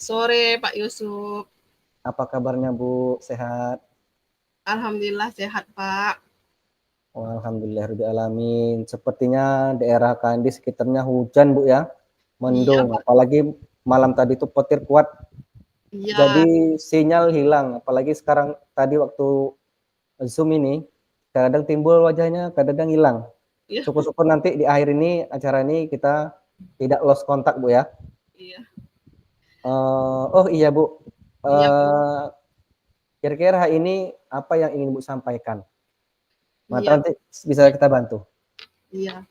sore Pak Yusuf. Apa kabarnya Bu? Sehat? Alhamdulillah sehat Pak. Oh, alhamdulillahirobbilalamin. Sepertinya daerah kalian di sekitarnya hujan Bu ya, Iya mendung. Pak. Apalagi malam tadi itu petir kuat, Iya, jadi sinyal hilang. Apalagi sekarang tadi waktu Zoom ini, kadang timbul wajahnya, kadang hilang. iya, Syukur-syukur nanti di akhir ini acara ini kita tidak lost kontak Bu ya. iya, Oh iya Bu, iya Bu. eh, kira-kira hari ini apa yang ingin Bu sampaikan? Maka Iya, nanti bisa kita bantu. iya.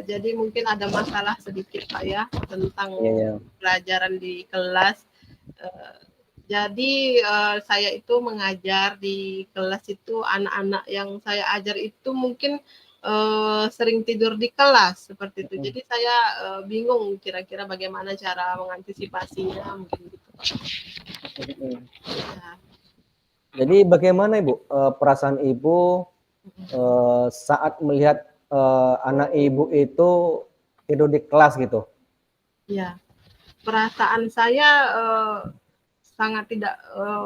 Jadi mungkin ada masalah sedikit Pak ya tentang Iya, iya. pelajaran di kelas. Eh, jadi saya itu mengajar di kelas itu anak-anak yang saya ajar itu mungkin sering tidur di kelas seperti itu. Jadi saya bingung kira-kira bagaimana cara mengantisipasinya mungkin gitu. Ya. Jadi bagaimana Ibu perasaan Ibu saat melihat anak Ibu itu tidur di kelas gitu? Ya, perasaan saya sangat tidak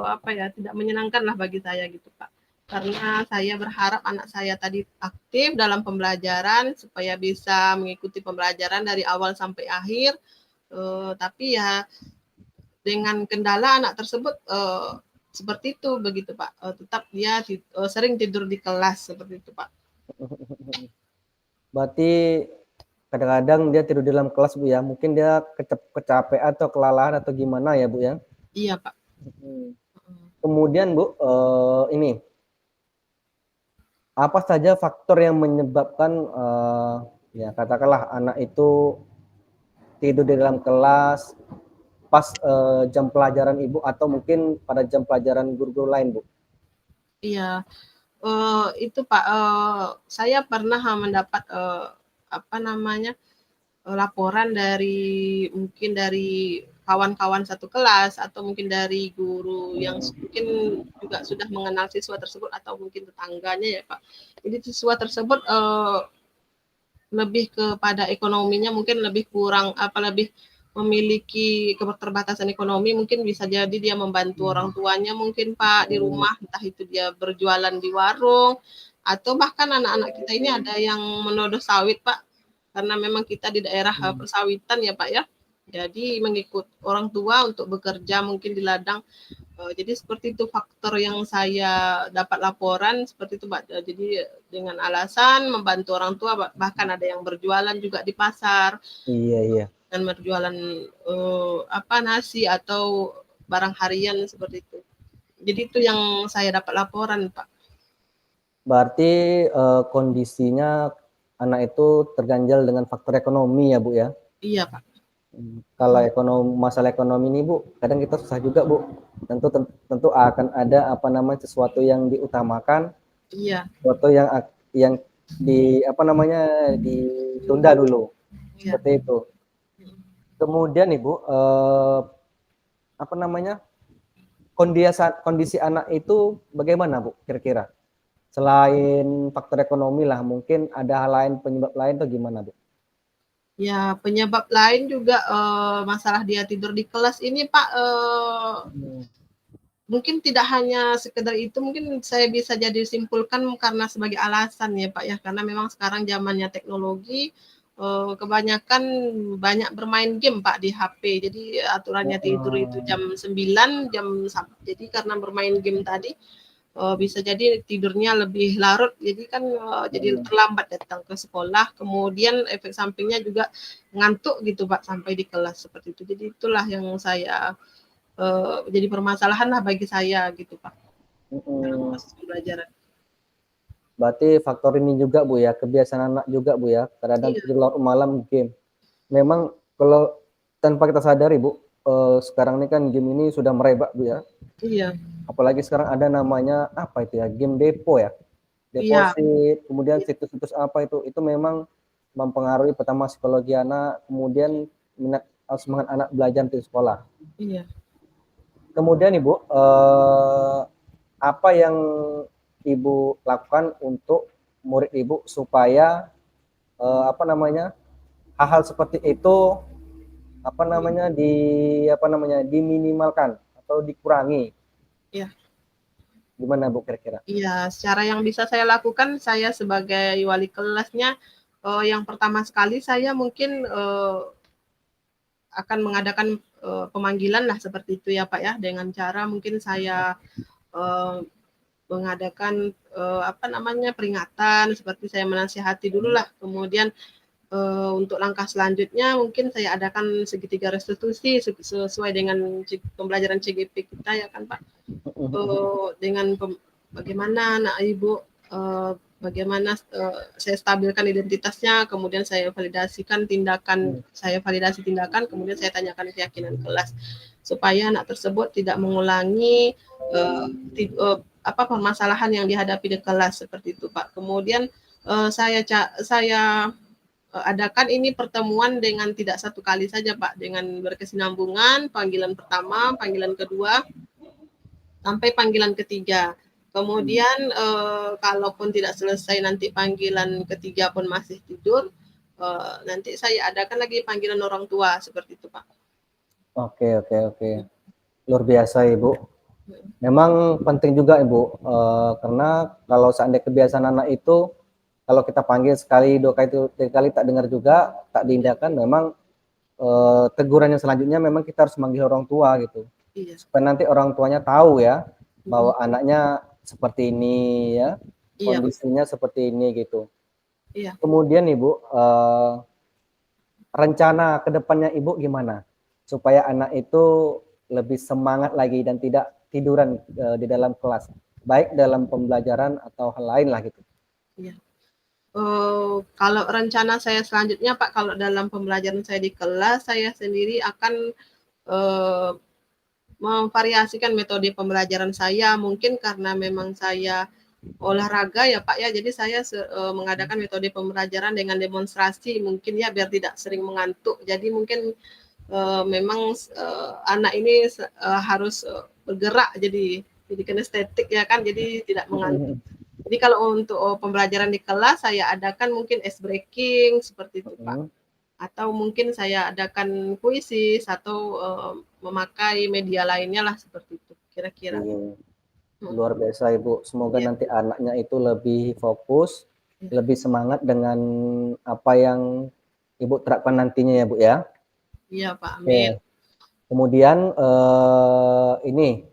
apa ya, tidak menyenangkan lah bagi saya gitu Pak. Karena saya berharap anak saya tadi aktif dalam pembelajaran supaya bisa mengikuti pembelajaran dari awal sampai akhir. Tapi ya dengan kendala anak tersebut seperti itu begitu Pak. Tetap dia sering tidur di kelas seperti itu Pak. Berarti kadang-kadang dia tidur di dalam kelas Bu ya, mungkin dia kecapean atau kelelahan atau gimana ya Bu ya? Iya Pak. Kemudian Bu, ini apa saja faktor yang menyebabkan ya katakanlah anak itu tidur di dalam kelas pas jam pelajaran Ibu atau mungkin pada jam pelajaran guru-guru lain Bu? Iya, itu Pak, saya pernah mendapat apa namanya, laporan dari mungkin dari kawan-kawan satu kelas atau mungkin dari guru yang mungkin juga sudah mengenal siswa tersebut atau mungkin tetangganya ya Pak. Jadi siswa tersebut lebih kepada ekonominya mungkin lebih kurang apa lebih memiliki keterbatasan ekonomi mungkin bisa jadi dia membantu orang tuanya mungkin Pak di rumah entah itu dia berjualan di warung atau bahkan anak-anak kita ini ada yang menodong sawit Pak karena memang kita di daerah persawitan ya Pak ya. Jadi mengikut orang tua untuk bekerja mungkin di ladang. Jadi seperti itu faktor yang saya dapat laporan seperti itu Pak. Jadi dengan alasan membantu orang tua bahkan ada yang berjualan juga di pasar Iya, iya. dan berjualan apa nasi atau barang harian seperti itu. Jadi itu yang saya dapat laporan Pak. Berarti kondisinya anak itu terganjal dengan faktor ekonomi ya Bu ya? Iya Pak. Kalau masalah ekonomi ini Bu, kadang kita susah juga Bu. Tentu akan ada apa namanya sesuatu yang diutamakan, Iya. sesuatu yang di apa namanya ditunda dulu, Iya. seperti itu. Kemudian Ibu, apa namanya kondisi anak itu bagaimana Bu kira-kira? Selain faktor ekonomi lah, mungkin ada hal lain penyebab lain atau gimana Bu? Ya, penyebab lain juga masalah dia tidur di kelas ini Pak mungkin tidak hanya sekedar itu, mungkin saya bisa jadi simpulkan karena sebagai alasan ya Pak ya, karena memang sekarang zamannya teknologi, kebanyakan banyak bermain game Pak di HP. Jadi aturannya tidur itu jam 9, jadi karena bermain game tadi, bisa jadi tidurnya lebih larut, jadi kan jadi terlambat datang ke sekolah, kemudian efek sampingnya juga ngantuk gitu Pak sampai di kelas seperti itu. Jadi itulah yang saya jadi permasalahan lah bagi saya gitu Pak dalam proses pembelajaran. Berarti faktor ini juga Bu ya, kebiasaan anak juga Bu ya, kadang-kadang Iya, tidur larut malam game. Memang kalau tanpa kita sadari Bu, sekarang ini kan game ini sudah merebak Bu ya. iya, Apalagi sekarang ada namanya apa itu ya, game depo ya. iya, Deposit, kemudian iya, situs-situs apa itu memang mempengaruhi pertama psikologi anak, kemudian minat semangat anak belajar di sekolah. iya. Kemudian Ibu, apa yang Ibu lakukan untuk murid Ibu supaya apa namanya hal-hal seperti itu apa namanya diminimalkan atau dikurangi. Iya. Gimana Bu kira-kira? Iya, secara yang bisa saya lakukan, saya sebagai wali kelasnya, yang pertama sekali saya mungkin akan mengadakan pemanggilan lah seperti itu ya Pak ya, dengan cara mungkin saya mengadakan apa namanya peringatan, seperti saya menasihati dulu lah, kemudian untuk langkah selanjutnya mungkin saya adakan segitiga restitusi sesuai dengan pembelajaran CGP kita ya kan Pak. Dengan bagaimana anak ibu bagaimana saya stabilkan identitasnya, kemudian saya validasikan tindakan, kemudian saya tanyakan keyakinan kelas supaya anak tersebut tidak mengulangi apa permasalahan yang dihadapi di kelas seperti itu Pak. Kemudian saya adakan ini pertemuan dengan tidak satu kali saja Pak, dengan berkesinambungan, panggilan pertama, panggilan kedua, sampai panggilan ketiga. Kemudian kalaupun tidak selesai nanti panggilan ketiga pun masih tidur, nanti saya adakan lagi panggilan orang tua seperti itu Pak. Oke, luar biasa Ibu. Memang penting juga Ibu, karena kalau seandainya kebiasaan anak itu kalau kita panggil sekali, dua kali, tiga kali tak dengar juga, tak diindahkan, memang teguran yang selanjutnya memang kita harus manggil orang tua gitu. Iya. Supaya nanti orang tuanya tahu ya bahwa anaknya seperti ini ya, kondisinya seperti ini gitu. Iya. Kemudian Ibu, rencana kedepannya Ibu gimana supaya anak itu lebih semangat lagi dan tidak tiduran di dalam kelas, baik dalam pembelajaran atau hal lain lah gitu. Iya. Kalau rencana saya selanjutnya Pak, kalau dalam pembelajaran saya di kelas, saya sendiri akan memvariasikan metode pembelajaran saya, mungkin karena memang saya olahraga ya Pak ya, jadi saya mengadakan metode pembelajaran dengan demonstrasi mungkin ya, biar tidak sering mengantuk. Jadi mungkin memang anak ini harus bergerak, jadi kinestetik ya kan, jadi tidak mengantuk. Jadi kalau untuk pembelajaran di kelas saya adakan mungkin ice breaking seperti itu Pak, atau mungkin saya adakan kuisis atau memakai media lainnya lah seperti itu kira-kira. Luar biasa Ibu, semoga nanti anaknya itu lebih fokus, lebih semangat dengan apa yang Ibu terapkan nantinya ya Bu ya. Iya Pak, amin. Kemudian ini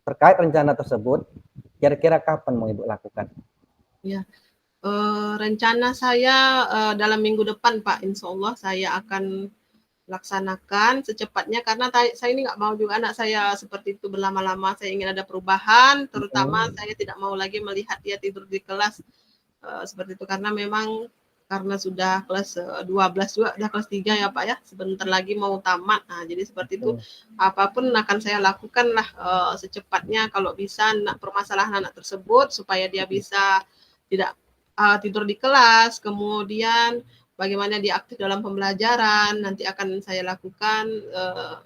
terkait rencana tersebut, kira-kira kapan mau Ibu lakukan? Ya, rencana saya dalam minggu depan Pak, insya Allah saya akan laksanakan secepatnya, karena saya ini nggak mau juga anak saya seperti itu berlama-lama. Saya ingin ada perubahan, terutama saya tidak mau lagi melihat dia tidur di kelas seperti itu, karena memang karena sudah kelas 12 juga, udah kelas 3 ya Pak ya, sebentar lagi mau tamat. Nah, jadi seperti itu, apapun akan saya lakukan lah secepatnya kalau bisa permasalahan anak tersebut supaya dia bisa tidak tidur di kelas, kemudian bagaimana dia aktif dalam pembelajaran, nanti akan saya lakukan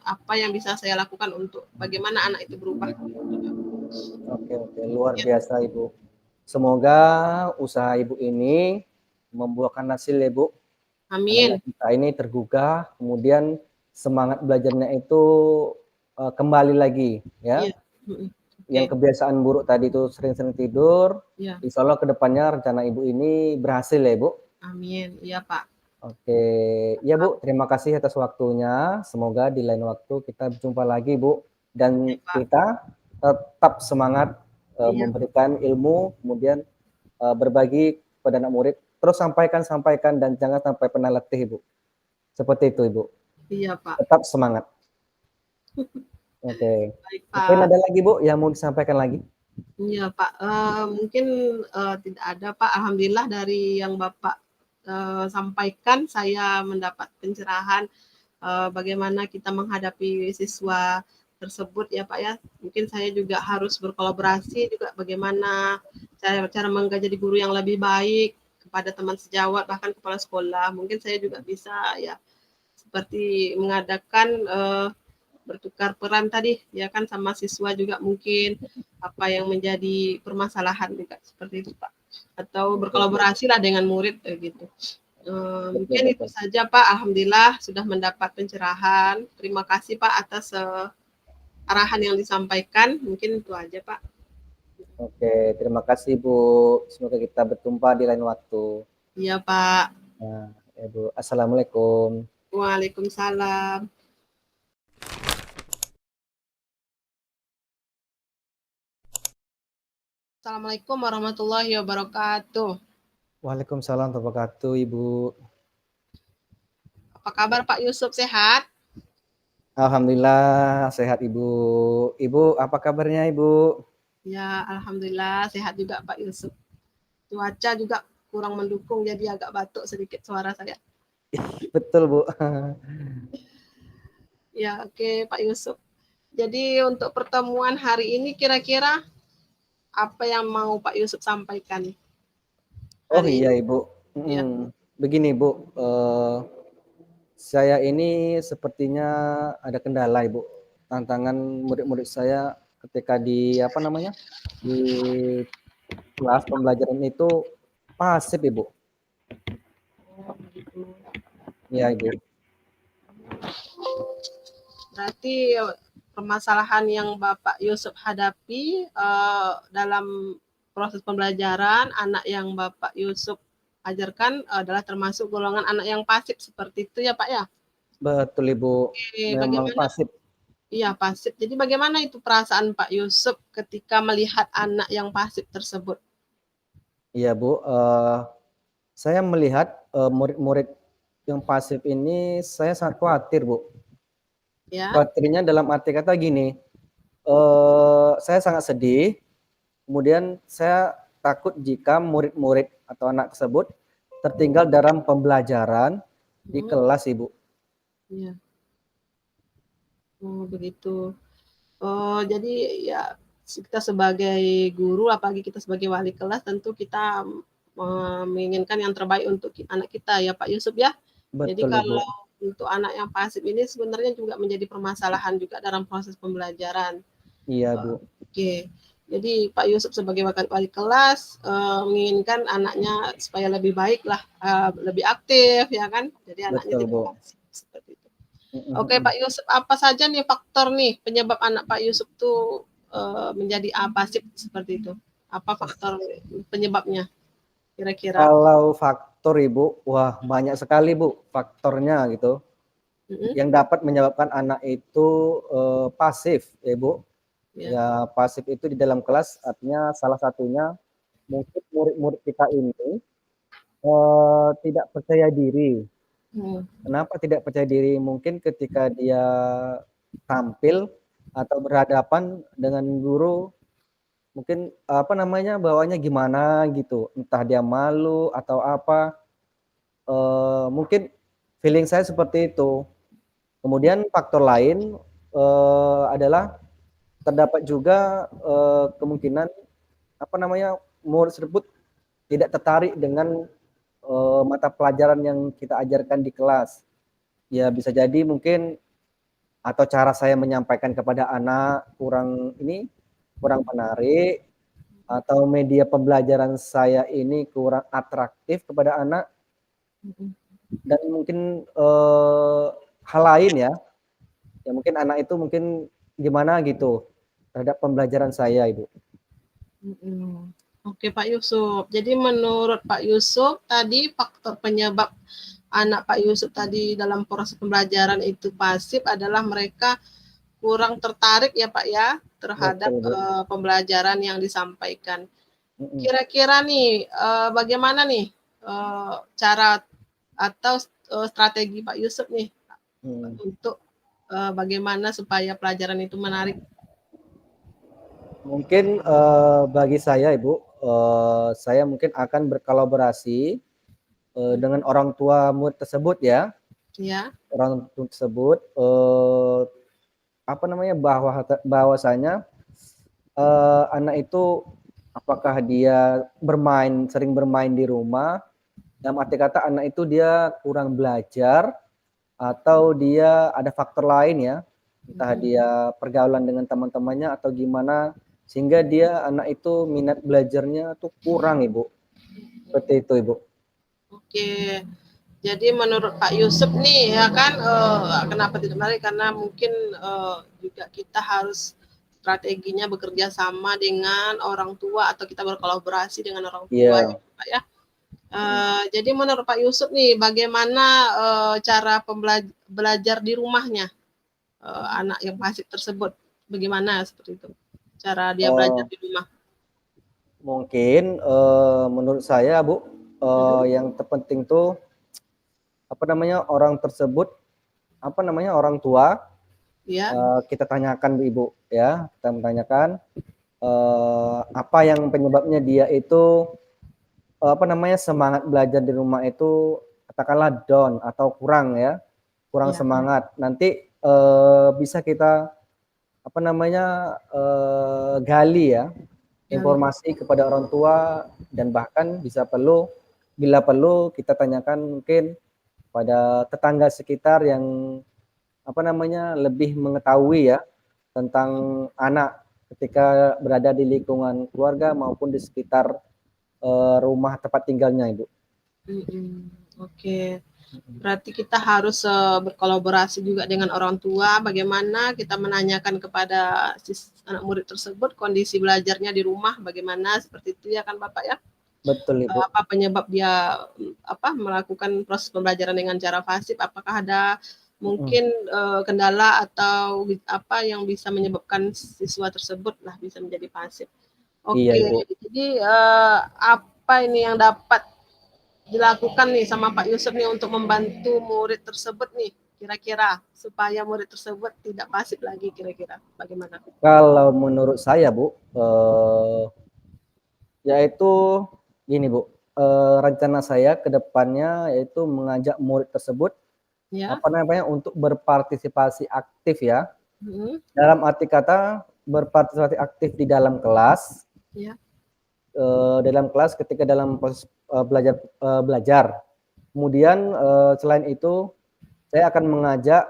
apa yang bisa saya lakukan untuk bagaimana anak itu berubah. Oke, luar biasa Ibu. Semoga usaha Ibu ini membuahkan hasil ya Bu. Amin. Anak kita ini tergugah, kemudian semangat belajarnya itu kembali lagi ya. Yang kebiasaan buruk tadi itu sering-sering tidur, insya Allah kedepannya rencana Ibu ini berhasil ya Bu. Amin, iya Pak. Oke, ya Bu, terima kasih atas waktunya. Semoga di lain waktu kita berjumpa lagi Bu. Dan kita tetap semangat memberikan ilmu, kemudian berbagi kepada anak murid. Terus sampaikan dan jangan sampai pernah letih Ibu. Seperti itu Ibu. Iya Pak. Tetap semangat. Oke. Baik, Pak. Mungkin ada lagi Bu yang mau disampaikan lagi? Iya Pak, mungkin tidak ada Pak. Alhamdulillah dari yang Bapak sampaikan saya mendapat pencerahan bagaimana kita menghadapi siswa tersebut ya Pak ya. Mungkin saya juga harus berkolaborasi juga bagaimana cara menjadi guru yang lebih baik kepada teman sejawat, bahkan kepala sekolah. Mungkin saya juga bisa ya seperti mengadakan bertukar peran tadi ya kan sama siswa juga, mungkin apa yang menjadi permasalahan juga seperti itu Pak, atau berkolaborasi lah dengan murid gitu. Betul, Mungkin itu betul. saja Pak, alhamdulillah sudah mendapat pencerahan. Terima kasih Pak atas arahan yang disampaikan. Mungkin itu aja Pak. Oke, terima kasih Bu. Semoga kita berjumpa di lain waktu. Iya Pak. Nah, ya Bu. Assalamualaikum. Waalaikumsalam. Assalamualaikum warahmatullahi wabarakatuh. Waalaikumsalam warahmatullahi wabarakatuh, Ibu. Apa kabar Pak Yusuf, sehat? Alhamdulillah sehat Ibu. Ibu, apa kabarnya Ibu? Ya, alhamdulillah sehat juga Pak Yusuf. Cuaca juga kurang mendukung jadi agak batuk sedikit suara saya. Betul Bu. Ya, oke Pak Yusuf. Jadi untuk pertemuan hari ini kira-kira apa yang mau Pak Yusuf sampaikan Oh hari iya ini? Ibu. Ya. Begini Bu, saya ini sepertinya ada kendala Ibu. Tantangan murid-murid saya ketika di apa namanya di kelas pembelajaran itu pasif Ibu. Iya Ibu. Berarti permasalahan yang Bapak Yusuf hadapi dalam proses pembelajaran, anak yang Bapak Yusuf ajarkan adalah termasuk golongan anak yang pasif seperti itu ya Pak ya? Betul Ibu. Oke, Memang bagaimana? pasif. Iya pasif. Jadi bagaimana itu perasaan Pak Yusuf ketika melihat anak yang pasif tersebut? Iya Bu. Saya melihat murid-murid yang pasif ini saya sangat khawatir Bu. Ya. Khawatirnya dalam arti kata gini, saya sangat sedih, kemudian saya takut jika murid-murid atau anak tersebut tertinggal dalam pembelajaran di kelas Ibu. Iya. Oh, begitu. Oh, jadi ya kita sebagai guru, apalagi kita sebagai wali kelas, tentu kita menginginkan yang terbaik untuk anak kita ya Pak Yusuf ya. Jadi Betul Ibu. kalau untuk anak yang pasif ini sebenarnya juga menjadi permasalahan juga dalam proses pembelajaran. Iya Bu. Oke, jadi Pak Yusuf sebagai wali kelas menginginkan anaknya supaya lebih baik lah, lebih aktif ya kan. Jadi anaknya Betul tidak Bu. pasif seperti itu. Oke Pak Yusuf, apa saja nih faktor nih penyebab anak Pak Yusuf tuh menjadi pasif seperti itu? Apa faktor penyebabnya kira-kira? Kalau faktor Ibu, wah banyak sekali Bu faktornya gitu yang dapat menyebabkan anak itu pasif ya Bu. Ya. Ya pasif itu di dalam kelas artinya salah satunya mungkin murid-murid kita ini tidak percaya diri. Kenapa tidak percaya diri? Mungkin ketika dia tampil atau berhadapan dengan guru, mungkin apa namanya bawanya gimana gitu, entah dia malu atau apa. Mungkin feeling saya seperti itu. Kemudian faktor lain adalah terdapat juga kemungkinan apa namanya murid tersebut tidak tertarik dengan mata pelajaran yang kita ajarkan di kelas. Ya bisa jadi mungkin atau cara saya menyampaikan kepada anak kurang menarik atau media pembelajaran saya ini kurang atraktif kepada anak dan mungkin hal lain ya. Ya mungkin anak itu mungkin gimana gitu terhadap pembelajaran saya Ibu. Oke Pak Yusuf. Jadi menurut Pak Yusuf tadi faktor penyebab anak Pak Yusuf tadi dalam proses pembelajaran itu pasif adalah mereka kurang tertarik ya Pak ya terhadap pembelajaran yang disampaikan. Kira-kira nih bagaimana nih cara atau strategi Pak Yusuf nih untuk bagaimana supaya pelajaran itu menarik? Mungkin bagi saya Ibu, saya mungkin akan berkolaborasi dengan orang tua murid tersebut ya. Ya. Orang tua tersebut apa namanya bahwasanya anak itu apakah dia sering bermain di rumah, dalam arti kata anak itu dia kurang belajar atau dia ada faktor lain ya, entah dia pergaulan dengan teman-temannya atau gimana sehingga dia anak itu minat belajarnya tuh kurang Ibu. Seperti itu Ibu. Oke. Jadi menurut Pak Yusuf nih ya kan kenapa tidak menarik karena mungkin juga kita harus strateginya bekerja sama dengan orang tua atau kita berkolaborasi dengan orang tua Iya. ya Pak ya. Jadi menurut Pak Yusuf nih bagaimana cara belajar di rumahnya anak yang pasif tersebut bagaimana seperti itu cara dia belajar Eh, di rumah? Mungkin menurut saya Bu, yang terpenting tuh apa namanya orang tersebut, apa namanya orang tua, Ya, kita tanyakan Bu Ibu ya, kita menanyakan apa yang penyebabnya dia itu apa namanya semangat belajar di rumah itu katakanlah down atau kurang ya, kurang ya, semangat. Nanti bisa kita apa namanya gali ya ya, informasi kepada orang tua dan bahkan bisa perlu bila perlu kita tanyakan mungkin pada tetangga sekitar yang apa namanya lebih mengetahui ya tentang anak ketika berada di lingkungan keluarga maupun di sekitar rumah tempat tinggalnya Ibu. Oke. Berarti kita harus berkolaborasi juga dengan orang tua, bagaimana kita menanyakan kepada anak murid tersebut kondisi belajarnya di rumah bagaimana, seperti itu ya kan Bapak ya? Betul Ibu. Apa penyebab dia melakukan proses pembelajaran dengan cara pasif? Apakah ada mungkin kendala atau apa yang bisa menyebabkan siswa tersebut lah bisa menjadi pasif? Iya Oke, Ibu. jadi apa ini yang dapat dilakukan nih sama Pak Yusuf nih untuk membantu murid tersebut nih kira-kira supaya murid tersebut tidak pasif lagi kira-kira bagaimana? Kalau menurut saya Bu, yaitu gini Bu, rencana saya ke depannya yaitu mengajak murid tersebut Ya. apa namanya untuk berpartisipasi aktif ya. Hmm. Dalam arti kata berpartisipasi aktif di dalam kelas, Ya. dalam kelas ketika dalam proses belajar. Kemudian selain itu saya akan mengajak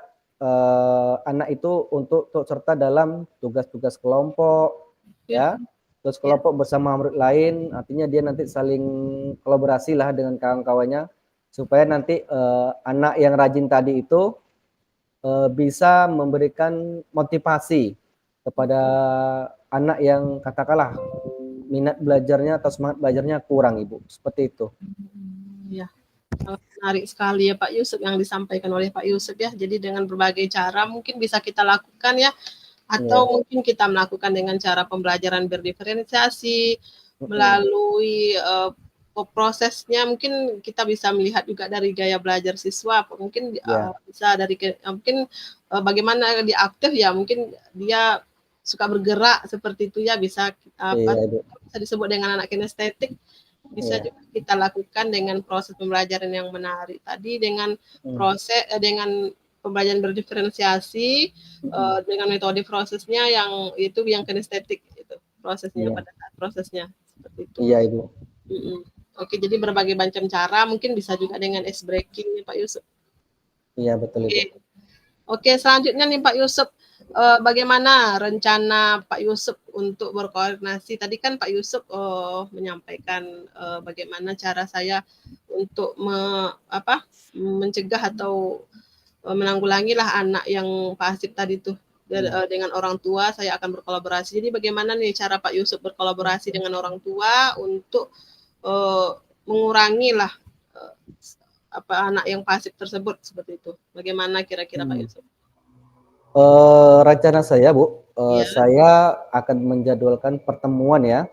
anak itu untuk serta dalam tugas-tugas kelompok, Ya. ya, tugas kelompok bersama murid lain. Artinya dia nanti saling kolaborasi lah dengan kawan-kawannya supaya nanti anak yang rajin tadi itu bisa memberikan motivasi kepada anak yang katakanlah minat belajarnya atau semangat belajarnya kurang Ibu, seperti itu. Ya. Menarik sekali ya Pak Yusuf yang disampaikan oleh Pak Yusuf ya. Jadi dengan berbagai cara mungkin bisa kita lakukan ya, atau Ya. mungkin kita melakukan dengan cara pembelajaran berdiferensiasi melalui prosesnya mungkin kita bisa melihat juga dari gaya belajar siswa mungkin Ya. bisa dari mungkin bagaimana dia aktif ya mungkin dia suka bergerak seperti itu ya bisa Iya, apa Ibu. bisa disebut dengan anak kinestetik bisa Iya. juga kita lakukan dengan proses pembelajaran yang menarik tadi dengan proses dengan pembelajaran berdiferensiasi dengan metode prosesnya yang itu yang kinestetik itu prosesnya Iya. pada saat prosesnya seperti itu. Iya, Ibu. Oke, jadi berbagai macam cara mungkin bisa juga dengan ice breaking nih Pak Yusuf. Iya, betul Ibu. Oke, selanjutnya nih Pak Yusuf, bagaimana rencana Pak Yusuf untuk berkoordinasi? Tadi kan Pak Yusuf menyampaikan bagaimana cara saya untuk mencegah atau menanggulangilah anak yang pasif tadi tuh dengan orang tua. Saya akan berkolaborasi. Jadi bagaimana nih cara Pak Yusuf berkolaborasi dengan orang tua untuk mengurangilah anak yang pasif tersebut seperti itu. Bagaimana kira-kira Pak Yusuf? Rencana saya Bu, Ya. saya akan menjadwalkan pertemuan ya,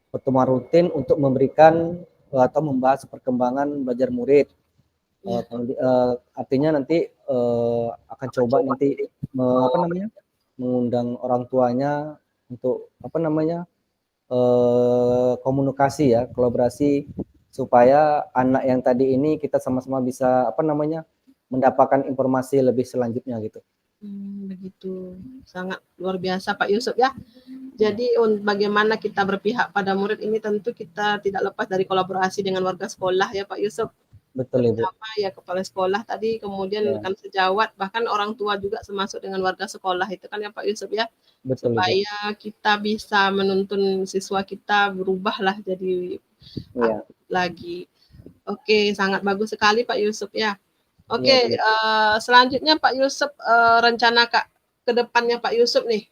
pertemuan rutin untuk memberikan atau membahas perkembangan belajar murid. Ya. Artinya nanti akan coba nanti mengundang orang tuanya untuk komunikasi ya, kolaborasi supaya anak yang tadi ini kita sama-sama bisa mendapatkan informasi lebih selanjutnya gitu. Begitu. Sangat luar biasa Pak Yusuf ya. Jadi bagaimana kita berpihak pada murid ini tentu kita tidak lepas dari kolaborasi dengan warga sekolah ya Pak Yusuf. Betul Ibu. Terutama ya kepala sekolah tadi, kemudian kan sejawat, bahkan orang tua juga termasuk dengan warga sekolah itu kan ya Pak Yusuf ya. Betul Ibu. Supaya kita bisa menuntun siswa kita berubahlah jadi lagi. Oke, sangat bagus sekali Pak Yusuf ya. Iya, Oke, Bu. selanjutnya Pak Yusuf, rencana ke depannya Pak Yusuf nih,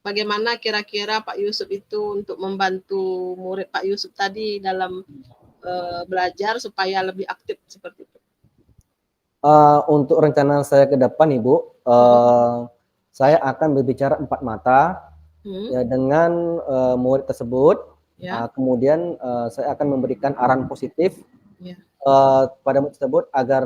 bagaimana kira-kira Pak Yusuf itu untuk membantu murid Pak Yusuf tadi dalam, belajar supaya lebih aktif seperti itu? Untuk rencana saya ke depan Ibu, Mhm, saya akan berbicara empat mata mhm, ya dengan, murid tersebut, ya, kemudian, saya akan memberikan arahan positif, ya, pada murid tersebut agar,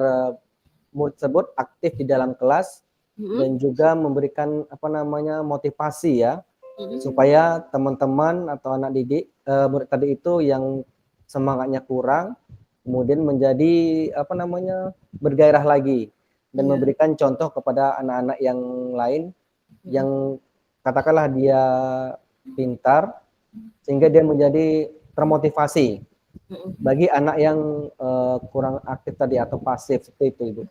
murid tersebut aktif di dalam kelas mhm, dan juga memberikan, apa namanya, motivasi ya, mhm, supaya teman-teman atau anak didik, murid tadi itu yang semangatnya kurang, kemudian menjadi, apa namanya, bergairah lagi dan iya, memberikan contoh kepada anak-anak yang lain mhm, yang katakanlah dia pintar, sehingga dia menjadi termotivasi mhm. bagi anak yang, kurang aktif tadi atau pasif seperti itu, Ibu.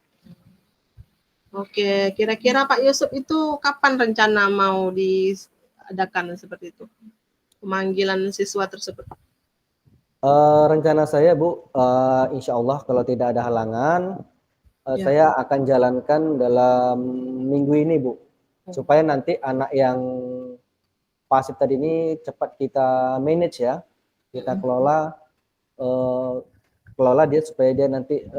Oke, kira-kira Pak Yusuf itu kapan rencana mau diadakan seperti itu, pemanggilan siswa tersebut? Rencana saya Bu, insyaallah kalau tidak ada halangan, Ya, saya akan jalankan dalam minggu ini Bu, supaya nanti anak yang pasif tadi ini cepat kita manage ya, kita mhm, eee, kelola dia supaya dia nanti,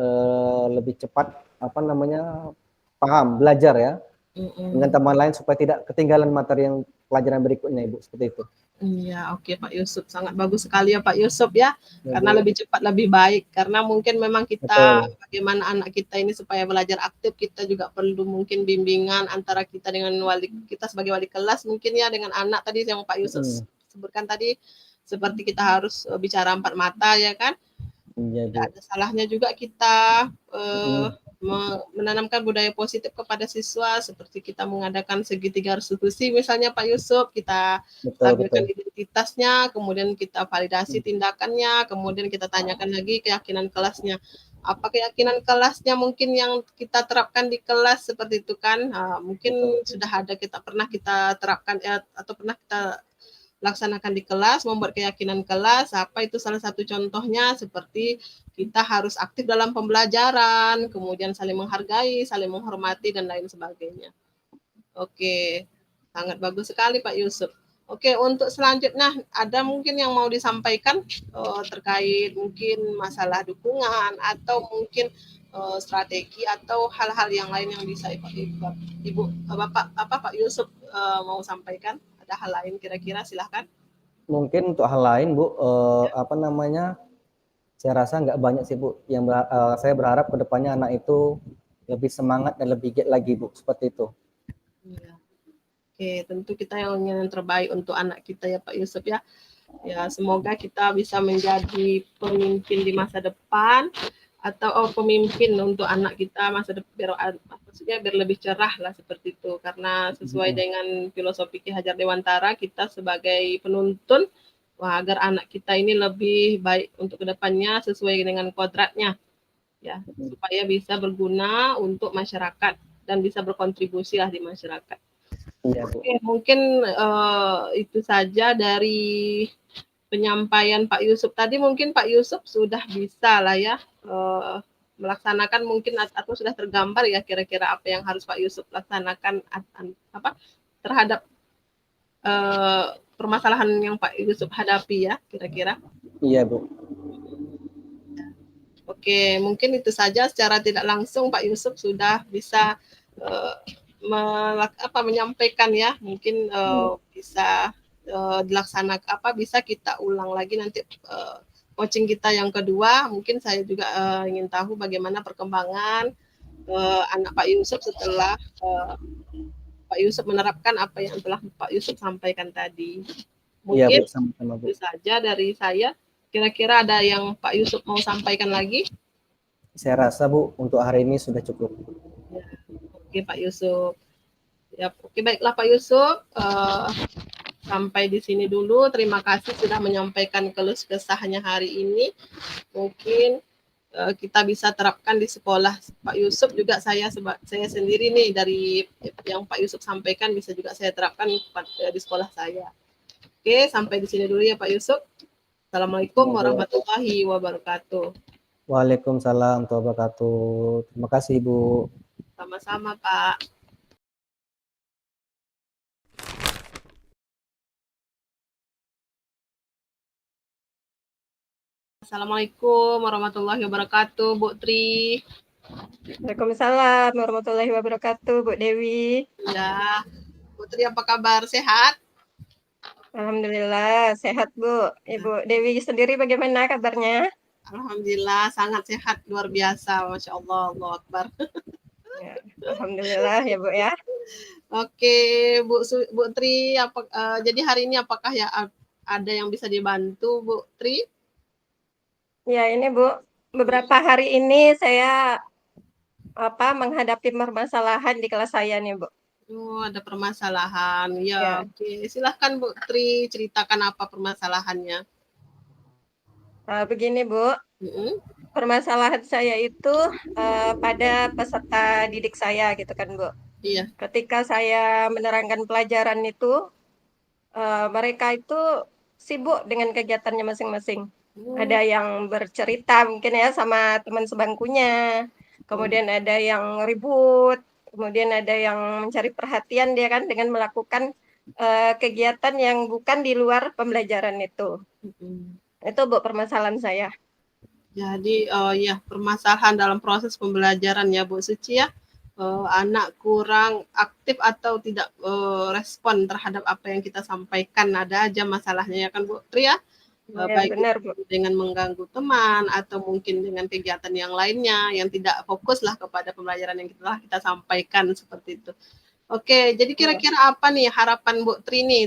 lebih cepat, apa namanya, paham, belajar ya, dengan mhm. teman lain supaya tidak ketinggalan materi yang pelajaran berikutnya Ibu, seperti itu. Iya, oke Pak Yusuf, sangat bagus sekali ya Pak Yusuf ya, Ya karena Bu, lebih cepat lebih baik. Karena mungkin memang kita betul, bagaimana anak kita ini supaya belajar aktif, kita juga perlu mungkin bimbingan antara kita dengan kita sebagai wali kelas mungkin ya dengan anak tadi yang Pak Yusuf mhm, sebutkan tadi, seperti kita harus, bicara empat mata ya kan. iya Tidak Bu, ada salahnya juga kita, mhm, menanamkan budaya positif kepada siswa seperti kita mengadakan segitiga restitusi misalnya Pak Yusuf, kita betul tampilkan betul, identitasnya, kemudian kita validasi mhm, tindakannya, kemudian kita tanyakan lagi keyakinan kelasnya. Apa keyakinan kelasnya mungkin yang kita terapkan di kelas seperti itu kan, betul, mungkin sudah ada pernah kita terapkan, atau pernah kita laksanakan di kelas, membuat keyakinan kelas, apa itu salah satu contohnya seperti kita harus aktif dalam pembelajaran, kemudian saling menghargai, saling menghormati, dan lain sebagainya. Oke, sangat bagus sekali Pak Yusuf. Oke, untuk selanjutnya ada mungkin yang mau disampaikan terkait mungkin masalah dukungan atau mungkin strategi atau hal-hal yang lain yang bisa Ibu, Bapak, apa Pak Yusuf mau sampaikan? Ada hal lain kira-kira silahkan. mungkin untuk hal lain Bu, apa namanya, saya rasa nggak banyak sih Bu, yang saya berharap ke depannya anak itu lebih semangat dan lebih giat lagi Bu, seperti itu. Iya. Oke, tentu kita yang ingin yang terbaik untuk anak kita ya Pak Yusuf ya. Ya, semoga kita bisa menjadi pemimpin di masa depan atau pemimpin untuk anak kita masa depan maksudnya biar lebih cerah lah seperti itu karena sesuai Mhm, dengan filosofi Ki Hajar Dewantara kita sebagai penuntun wah, agar anak kita ini lebih baik untuk kedepannya sesuai dengan kodratnya ya mhm, supaya bisa berguna untuk masyarakat dan bisa berkontribusi lah di masyarakat. iya Bu. Oke, mungkin itu saja dari penyampaian Pak Yusuf tadi. Mungkin Pak Yusuf sudah bisa lah ya melaksanakan mungkin atau sudah tergambar ya kira-kira apa yang harus Pak Yusuf laksanakan apa terhadap permasalahan yang Pak Yusuf hadapi ya kira-kira. Iya Bu. Oke, mungkin itu saja secara tidak langsung Pak Yusuf sudah bisa uh, menyampaikan ya, mungkin Iya. bisa dilaksanakan bisa kita ulang lagi nanti coaching kita yang kedua. Mungkin saya juga ingin tahu bagaimana perkembangan anak Pak Yusuf setelah Pak Yusuf menerapkan apa yang telah Pak Yusuf sampaikan tadi. Iya Bu, Mungkin sama-sama Bu. itu saja dari saya. Kira-kira ada yang Pak Yusuf mau sampaikan lagi? Saya rasa Bu, untuk hari ini sudah cukup. Ya, oke Pak Yusuf. Ya, oke baiklah Pak Yusuf. Sampai di sini dulu. Terima kasih sudah menyampaikan keluh kesahnya hari ini. Mungkin kita bisa terapkan di sekolah Pak Yusuf juga saya sendiri nih dari yang Pak Yusuf sampaikan bisa juga saya terapkan di sekolah saya. Oke, sampai di sini dulu ya Pak Yusuf. Assalamualaikum Iya Bu. warahmatullahi wabarakatuh. Waalaikumsalam warahmatullahi wabarakatuh. Terima kasih, Ibu. Sama-sama, Pak. Assalamualaikum warahmatullahi wabarakatuh, Bu Tri. Waalaikumsalam warahmatullahi wabarakatuh, Bu Dewi. Ya, Bu Tri apa kabar? Sehat? Alhamdulillah sehat, Bu. Ibu Dewi sendiri bagaimana kabarnya? Alhamdulillah sangat sehat, luar biasa, Masya Allah, Allahu Akbar. Ya, Alhamdulillah ya, Bu ya. Oke, Bu Tri, jadi hari ini apakah ya ada yang bisa dibantu, Bu Tri? Ya, ini Bu, beberapa hari ini saya menghadapi permasalahan di kelas saya nih, Bu. Oh, ada permasalahan. Ya, Ya. oke. Silahkan Bu Tri, ceritakan apa permasalahannya. Begini, Bu. Permasalahan saya itu pada peserta didik saya gitu kan, Bu. Iya. Ketika saya menerangkan pelajaran itu, mereka itu sibuk dengan kegiatannya masing-masing. Ada yang bercerita mungkin ya sama teman sebangkunya, kemudian ada yang ribut, kemudian ada yang mencari perhatian dia kan dengan melakukan kegiatan yang bukan di luar pembelajaran itu. Itu Bu permasalahan saya. Jadi ya permasalahan dalam proses pembelajaran ya Bu Suci ya. Anak kurang aktif atau tidak respon terhadap apa yang kita sampaikan, ada aja masalahnya ya kan Bu Tri ya. Baik benar, Bu. dengan mengganggu teman atau mungkin dengan kegiatan yang lainnya yang tidak fokus lah kepada pembelajaran yang kita sampaikan seperti itu. Oke, jadi kira-kira apa nih harapan Bu Tri nih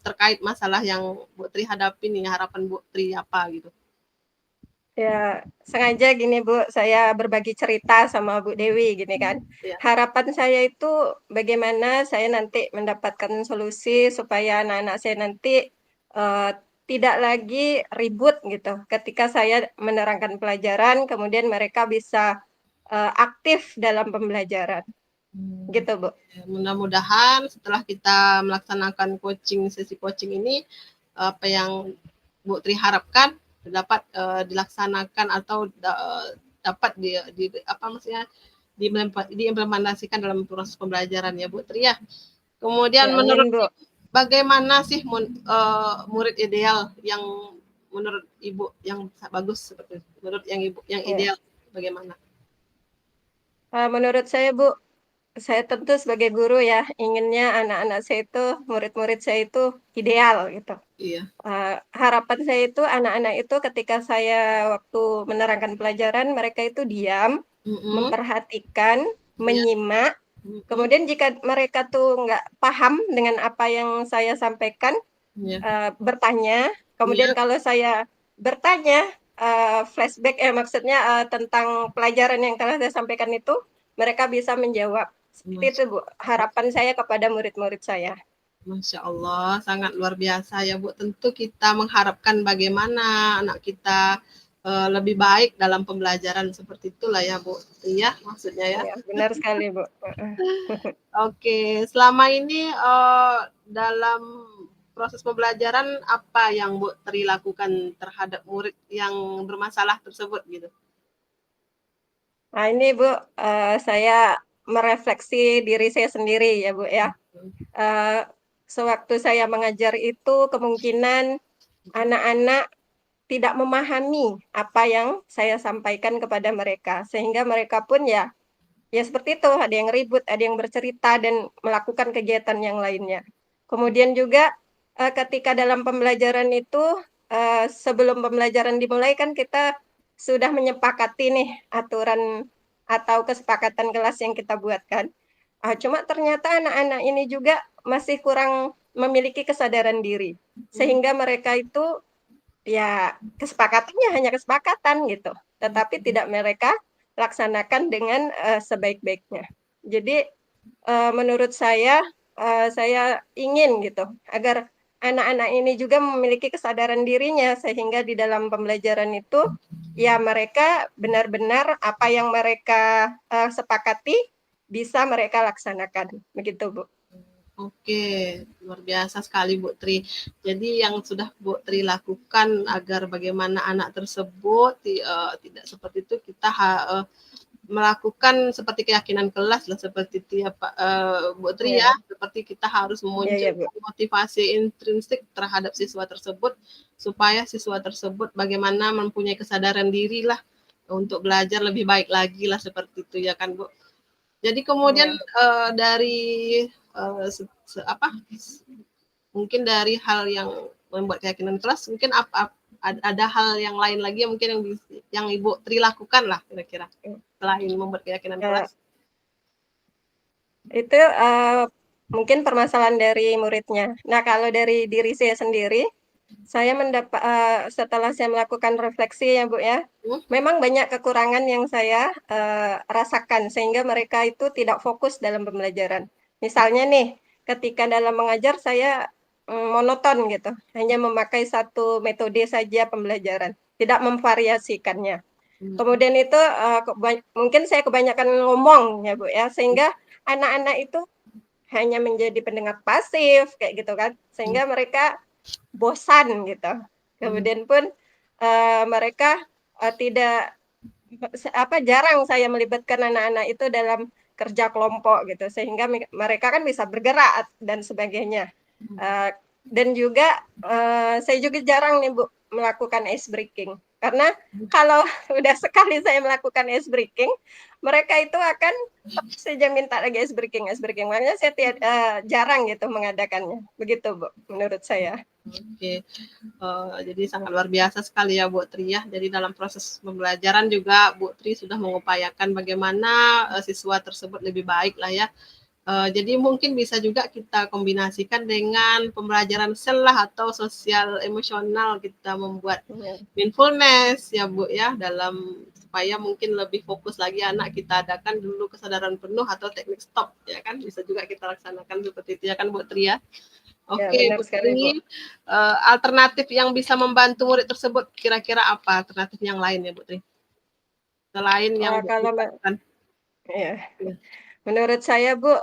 terkait masalah yang Bu Tri hadapi nih, harapan Bu Tri apa gitu? Ya, sengaja gini Bu, saya berbagi cerita sama Bu Dewi gini kan. Ya. Harapan saya itu bagaimana saya nanti mendapatkan solusi supaya anak-anak saya nanti tidak lagi ribut gitu. Ketika saya menerangkan pelajaran, kemudian mereka bisa aktif dalam pembelajaran. Gitu, Bu. Mudah-mudahan setelah kita melaksanakan sesi coaching ini, apa yang Bu Tri harapkan dapat dilaksanakan atau dapat diimplementasikan dalam proses pembelajaran ya Bu Tri ya. Kemudian Ya, menurut Bu. bagaimana sih murid ideal yang menurut Ibu yang bagus seperti itu? Menurut yang Ibu yang ideal bagaimana? Menurut saya Bu, saya tentu sebagai guru ya inginnya anak-anak saya itu, murid-murid saya itu ideal gitu. Iya. Harapan saya itu anak-anak itu ketika saya waktu menerangkan pelajaran mereka itu diam, memperhatikan, menyimak. Kemudian jika mereka tuh nggak paham dengan apa yang saya sampaikan, bertanya. Kemudian kalau saya bertanya, flashback maksudnya tentang pelajaran yang telah saya sampaikan itu, mereka bisa menjawab. Seperti itu Bu, harapan saya kepada murid-murid saya. Masya Allah, sangat luar biasa ya Bu. Tentu kita mengharapkan bagaimana anak kita lebih baik dalam pembelajaran seperti itulah ya Bu. Iya, maksudnya ya. Ya benar sekali Bu. Oke, selama ini dalam proses pembelajaran apa yang Bu Tri lakukan terhadap murid yang bermasalah tersebut gitu? Nah ini Bu, saya merefleksi diri saya sendiri ya Bu ya. Sewaktu saya mengajar itu kemungkinan anak-anak tidak memahami apa yang saya sampaikan kepada mereka, sehingga mereka pun ya seperti itu, ada yang ribut, ada yang bercerita dan melakukan kegiatan yang lainnya. Kemudian juga ketika dalam pembelajaran itu sebelum pembelajaran dimulai kan kita sudah menyepakati nih aturan atau kesepakatan kelas yang kita buatkan. Cuma ternyata anak-anak ini juga masih kurang memiliki kesadaran diri, sehingga mereka itu ya kesepakatannya hanya kesepakatan gitu, tetapi tidak mereka laksanakan dengan sebaik-baiknya. Jadi menurut saya ingin gitu agar anak-anak ini juga memiliki kesadaran dirinya sehingga di dalam pembelajaran itu ya mereka benar-benar apa yang mereka sepakati bisa mereka laksanakan begitu Bu. Oke, luar biasa sekali Bu Tri. Jadi yang sudah Bu Tri lakukan agar bagaimana anak tersebut tidak seperti itu, kita melakukan seperti keyakinan kelas lah seperti itu ya Pak Bu Tri ya. Seperti kita harus memunculkan motivasi intrinsik terhadap siswa tersebut supaya siswa tersebut bagaimana mempunyai kesadaran diri lah untuk belajar lebih baik lagi lah seperti itu ya kan Bu. Jadi kemudian dari mungkin dari hal yang membuat keyakinan kelas, mungkin ada hal yang lain lagi yang mungkin yang Ibu Tri lakukan lah kira-kira selain membuat keyakinan kelas. Itu mungkin permasalahan dari muridnya. Nah, kalau dari diri saya sendiri, saya setelah saya melakukan refleksi ya Bu ya, memang banyak kekurangan yang saya rasakan sehingga mereka itu tidak fokus dalam pembelajaran. Misalnya nih, ketika dalam mengajar saya monoton gitu, hanya memakai satu metode saja pembelajaran, tidak memvariasikannya. Kemudian itu mungkin saya kebanyakan ngomong ya Bu ya, sehingga anak-anak itu hanya menjadi pendengar pasif kayak gitu kan, sehingga mereka bosan gitu. Kemudian pun mereka tidak jarang saya melibatkan anak-anak itu dalam kerja kelompok gitu, sehingga mereka kan bisa bergerak dan sebagainya. Dan juga saya juga jarang nih Bu melakukan ice breaking, karena kalau udah sekali saya melakukan ice breaking, mereka itu akan saja minta lagi ice breaking. Makanya saya jarang gitu mengadakannya. Begitu Bu, menurut saya. Oke, jadi sangat luar biasa sekali ya Bu Tri ya. Jadi dalam proses pembelajaran juga Bu Tri sudah mengupayakan bagaimana siswa tersebut lebih baik lah ya. Jadi mungkin bisa juga kita kombinasikan dengan pembelajaran sel lah atau sosial emosional, kita membuat mindfulness ya Bu ya, dalam supaya mungkin lebih fokus lagi anak, kita adakan dulu kesadaran penuh atau teknik stop ya kan, bisa juga kita laksanakan seperti itu ya kan Bu Tri ya. Oke, Bu Tri, alternatif yang bisa membantu murid tersebut kira-kira apa alternatif yang lain ya Bu Tri? Selain yang kalau ya. Menurut saya Bu,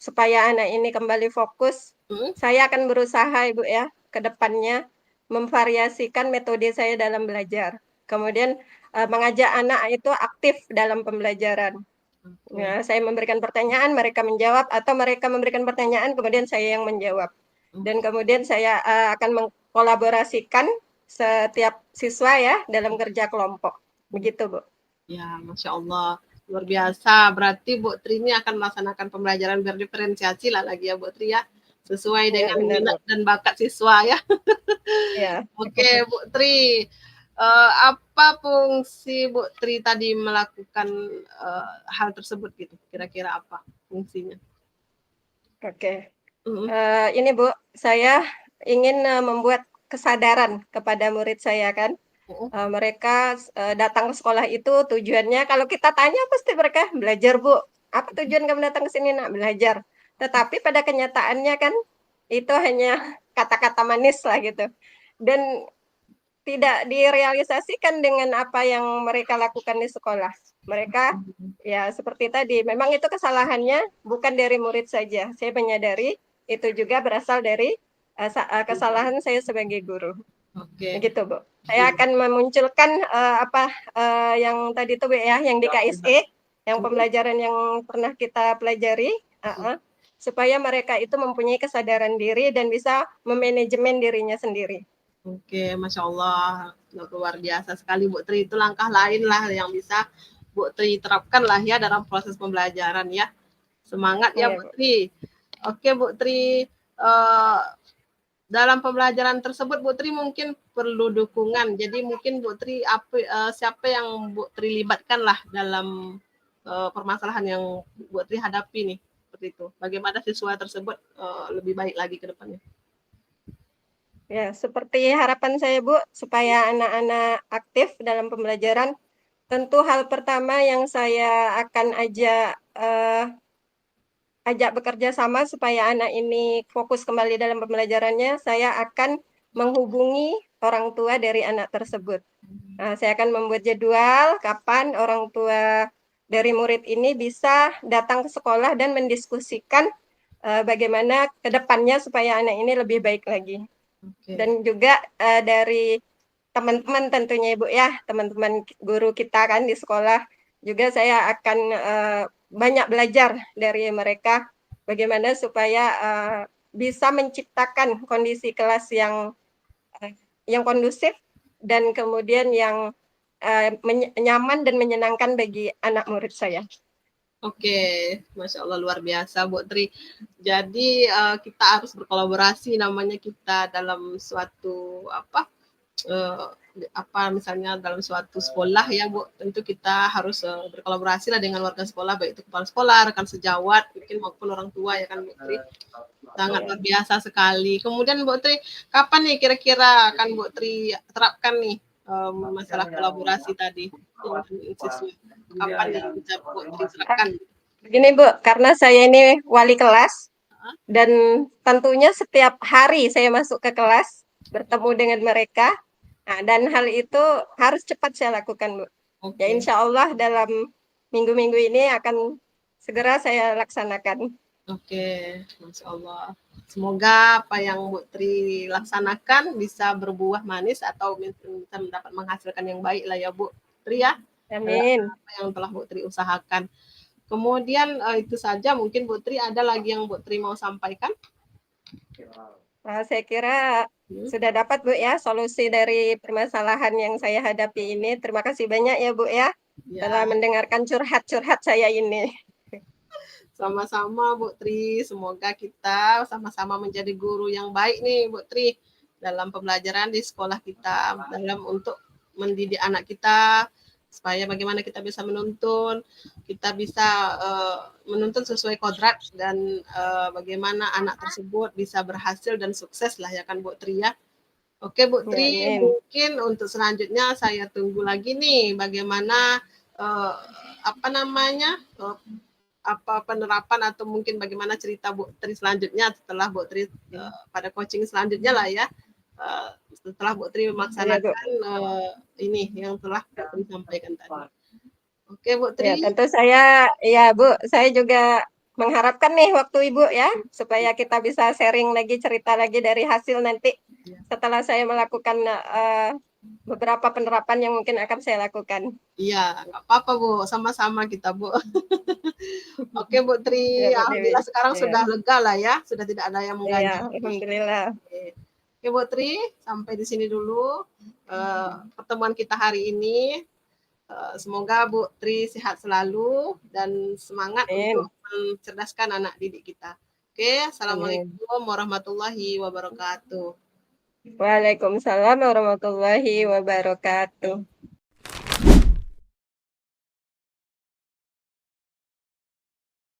supaya anak ini kembali fokus, saya akan berusaha Ibu ya, ke depannya memvariasikan metode saya dalam belajar. Kemudian mengajak anak itu aktif dalam pembelajaran. Nah, saya memberikan pertanyaan, mereka menjawab, atau mereka memberikan pertanyaan, kemudian saya yang menjawab. Dan kemudian saya akan mengkolaborasikan setiap siswa ya dalam kerja kelompok. Begitu Bu. Ya, Masya Allah. Luar biasa. Berarti Bu Tri ini akan melaksanakan pembelajaran berdiferensiasi lah lagi ya Bu Tri ya. Sesuai dengan minat dan bakat siswa ya. Ya. Oke Bu Tri. Apa fungsi Bu Tri tadi melakukan hal tersebut gitu? Kira-kira apa fungsinya? Oke. Ini Bu, saya ingin membuat kesadaran kepada murid saya kan. Mereka datang ke sekolah itu tujuannya, kalau kita tanya pasti mereka belajar Bu. Apa tujuan kamu datang ke sini Nak? Belajar. Tetapi pada kenyataannya kan itu hanya kata-kata manis lah gitu. Dan tidak direalisasikan dengan apa yang mereka lakukan di sekolah. Mereka ya seperti tadi, memang itu kesalahannya bukan dari murid saja. Saya menyadari itu juga berasal dari kesalahan saya sebagai guru. Begitu Bu. Saya akan memunculkan yang tadi itu Bu ya, yang di KSE, yang pembelajaran yang pernah kita pelajari, supaya mereka itu mempunyai kesadaran diri dan bisa memanajemen dirinya sendiri. Oke, Masya Allah, luar biasa sekali Bu Tri. Itu langkah lain lah yang bisa Bu Tri terapkan lah ya dalam proses pembelajaran ya. Semangat ya Bu Tri. Oke Bu Tri, dalam pembelajaran tersebut Bu Tri mungkin perlu dukungan. Jadi mungkin Bu Tri siapa yang Bu Tri libatkan lah dalam permasalahan yang Bu Tri hadapi nih, seperti itu. Bagaimana siswa tersebut lebih baik lagi ke depannya? Ya, seperti harapan saya Bu, supaya anak-anak aktif dalam pembelajaran, tentu hal pertama yang saya akan ajak bekerja sama supaya anak ini fokus kembali dalam pembelajarannya, saya akan menghubungi orang tua dari anak tersebut. Nah, saya akan membuat jadwal kapan orang tua dari murid ini bisa datang ke sekolah dan mendiskusikan bagaimana ke depannya supaya anak ini lebih baik lagi. Oke. Dan juga dari teman-teman tentunya Ibu ya, teman-teman guru kita kan di sekolah juga saya akan banyak belajar dari mereka bagaimana supaya bisa menciptakan kondisi kelas yang kondusif dan kemudian yang nyaman dan menyenangkan bagi anak murid saya. Oke, Masya Allah luar biasa Bu Tri. Jadi kita harus berkolaborasi namanya kita dalam suatu misalnya dalam suatu sekolah ya Bu, tentu kita harus berkolaborasi lah dengan warga sekolah, baik itu kepala sekolah, rekan sejawat, mungkin maupun orang tua ya kan Bu Tri. Sangat luar biasa sekali. Kemudian Bu Tri, kapan nih kira-kira akan Bu Tri terapkan nih masalah kolaborasi tadi dengan siswa? Kapan nih bisa Bu Tri terapkan? Begini Bu, karena saya ini wali kelas dan tentunya setiap hari saya masuk ke kelas bertemu dengan mereka. Nah, dan hal itu harus cepat saya lakukan, Bu. Oke. Ya insya Allah dalam minggu-minggu ini akan segera saya laksanakan. Oke, Masya Allah. Semoga apa yang Bu Tri laksanakan bisa berbuah manis atau bisa mendapat menghasilkan yang baik lah ya Bu Tri ya. Amin. Apa yang telah Bu Tri usahakan. Kemudian itu saja mungkin Bu Tri ada lagi yang Bu Tri mau sampaikan? Nah, saya kira sudah dapat Bu ya solusi dari permasalahan yang saya hadapi ini. Terima kasih banyak ya Bu ya, telah mendengarkan curhat-curhat saya ini. Sama-sama Bu Tri, semoga kita sama-sama menjadi guru yang baik nih Bu Tri dalam pembelajaran di sekolah kita, dalam untuk mendidik anak kita supaya bagaimana kita bisa menuntun, kita bisa menuntun sesuai kodrat dan bagaimana anak tersebut bisa berhasil dan sukses lah ya kan Bu Tri ya. Oke Bu Tri, Amin. mungkin untuk selanjutnya saya tunggu lagi nih bagaimana apa penerapan atau mungkin bagaimana cerita Bu Tri selanjutnya setelah Bu Tri pada coaching selanjutnya lah ya, setelah Bu Tri melaksanakan ini yang telah Bu Tri sampaikan tadi. Oke Bu Tri. Ya, tentu saya ya Bu, saya juga mengharapkan nih waktu Ibu ya supaya kita bisa sharing lagi cerita lagi dari hasil nanti setelah saya melakukan beberapa penerapan yang mungkin akan saya lakukan. Iya, nggak apa-apa Bu, sama-sama kita Bu. Oke Bu Tri, Ya, Bu alhamdulillah Dewi. sekarang Ya. sudah lega lah ya, sudah tidak ada yang Iya, mengganjal. alhamdulillah. Oke Bu Tri, sampai di sini dulu pertemuan kita hari ini. Semoga Bu Tri sehat selalu dan semangat untuk mencerdaskan anak didik kita. Oke, Assalamualaikum warahmatullahi wabarakatuh. Waalaikumsalam warahmatullahi wabarakatuh.